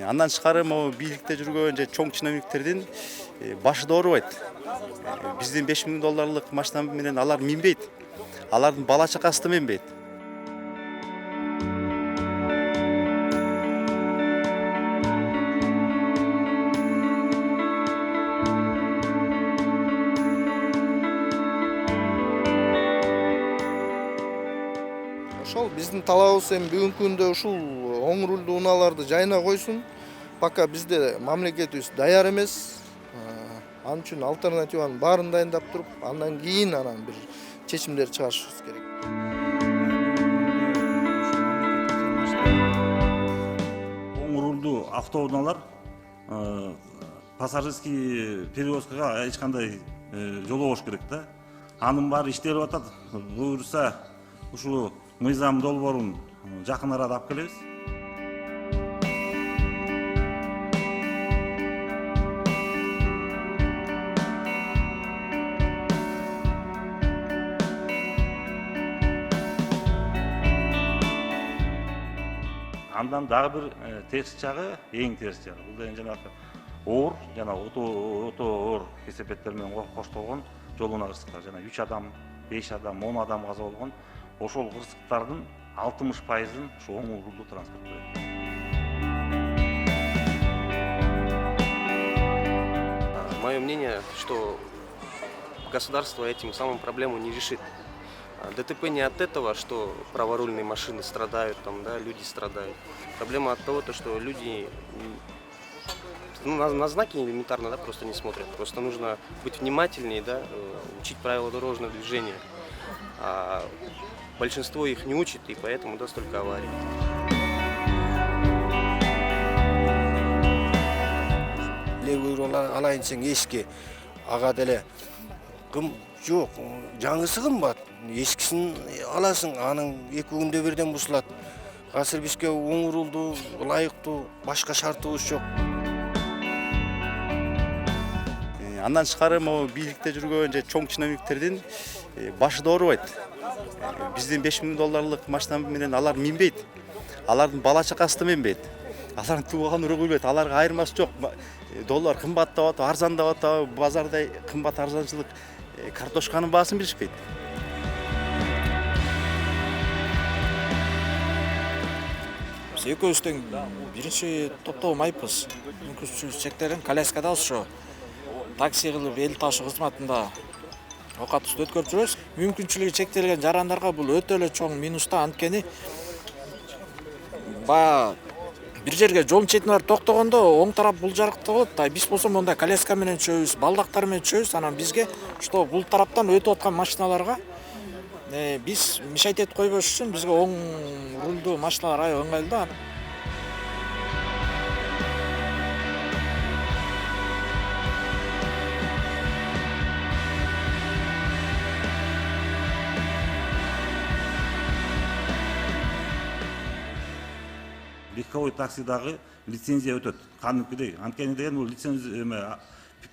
Андан тышкары могу бийликте жүргөн же чоң чиновниктердин башы да оорубайт. Биздин $5000 машина менен алар минбейт. Алардын бала чакасы да минбейт. Ошол биздин талабыбыз эми бүгүнкү күндө ушул оң рулдуу унааларды жайына койсун. Пока бизде мамлекетибиз даяр эмес. Ал үчүн альтернативанын баарын дайындап туруп, андан кийин бир чечимдер чыгарышыбыз керек. Оң рулдуу автоунаалар пассажирский перевозкага эч кандай жолобош керек да. Анын баары иштелип атат. Буюрса ушул мыйзам долбоорун жакын арада алып келебиз. Андан дагы бир терс жагы, эң терс жагы. Бул да жанагы оор жана ото оор кесепеттер менен коштолгон жол унаа кырсыктар. Жана 3 адам, 5 адам, 10 адам каза болгон ошол кырсыктардын 60%-ын ушу оң рулдуу транспорт берет. Мое мнение, что государство этим самым проблему не решит. ДТП не от этого, что праворульные машины страдают, люди страдают. Проблема от того, что люди на знаки элементарно просто не смотрят. Просто нужно быть внимательнее, учить правила дорожного движения. А большинство их не учит, и поэтому столько аварий. Легуролар алайынсың эски ага деле жок, жаңысы кымбат. Ескисин аласың, анын 2 күндө бирден бузулат. Азыр бизге оң рулдуу, ылайыктуу башка шартыбыз жок. Андан тышкары могу бийликте жүргөн же чоң чиновниктердин башы да оорубайт. Биздин $5000 машина менен алар минбейт. Алардын бала чакасы да минбейт. Алардын тууган уругу билет, аларга айырмасы жок. Доллар кымбаттап атабы, арзандап атабы, базарда кымбат арзанчылык картошканын баасын билишпейт. Биз экөөбүздөн биринчи топтогу майыппыз. Мүмкүнчүлүк чектелген коляскада ошо такси кылып эл ташуу кызматында окатыбызды өткөрүп жүрөбүз. Мүмкүнчүлүгү чектелген жарандарга бул өтө эле чоң минус да, анткени баягы бир жерге жолдун четине барып токтогондо оң тарап бул жарыкта болот. Биз болсо монда коляска менен чөбүз, балдактар менен чөбүз. Анан бизге что бул тараптан өтүп аткан машиналарга биз мешать этип койбош үчүн бизге оң рулдуу машиналар аябай ыңгайлуу да. Легковой таксидагы лицензия өтөт. Кандайдыр. Анткени деген бул лицензия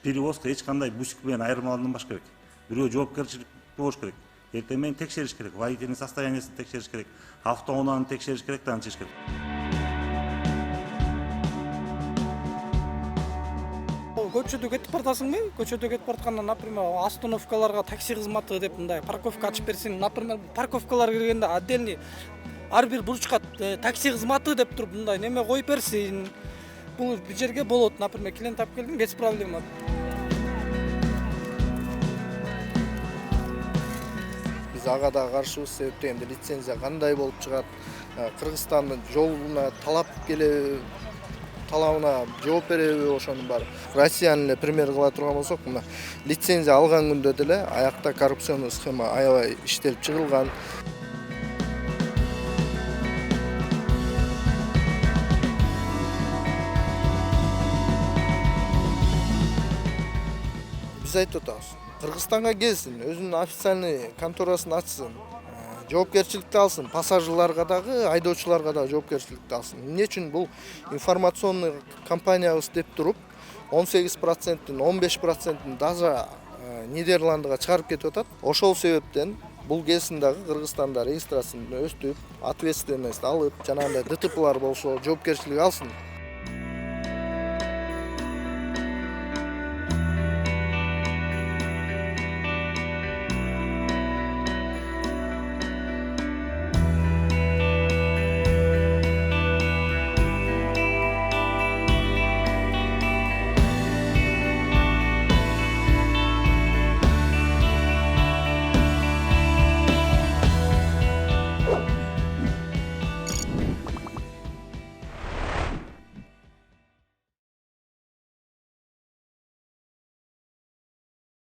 перевозка эч кандай бусик менен айырмаланбаш керек. Бирөө жоопкерчилик болуш керек. Эртең менен текшериш керек, водительдин состояниясын текшериш керек, автоунааны текшериш керек да анчыш керек. Көчөдө кетип бартасыңбы? Көчөдө кетип баратканда, например, остановкаларга такси кызматы деп мындай парковка ачып берсең, например, парковкалар киргенде отдельный ар бир бурчка такси кызматы деп туруп мындай неме коюп берсин. Бул бир жерге болот, например, клиент алып келдим, без проблема. Биз ага да каршыбыз, себептен энди лицензия кандай болуп чыгат? Кыргызстандын жолуна талап келеби, талабына жооп береби, ошонун баары. Россияны эле пример кыла турган болсок, мына лицензия алган күндө деле аякта коррупционный схема аябай иштелип чыгылган. Биз айтып атабыз. Кыргызстанга келсин, өзүнүн официальный конторасын ачсын, жоопкерчиликти алсын, пассажирларга дагы, айдоочуларга дагы жоопкерчиликти алсын. Эмне үчүн бул информационный компаниябыз деп туруп 18%, 15% даже Нидерландыга чыгарып кетип атат. Ошол себептен бул келсин дагы Кыргызстанда регистрациясын өстүп, ответственность алып, жанагындай ДТПлар болсо жоопкерчилик алсын.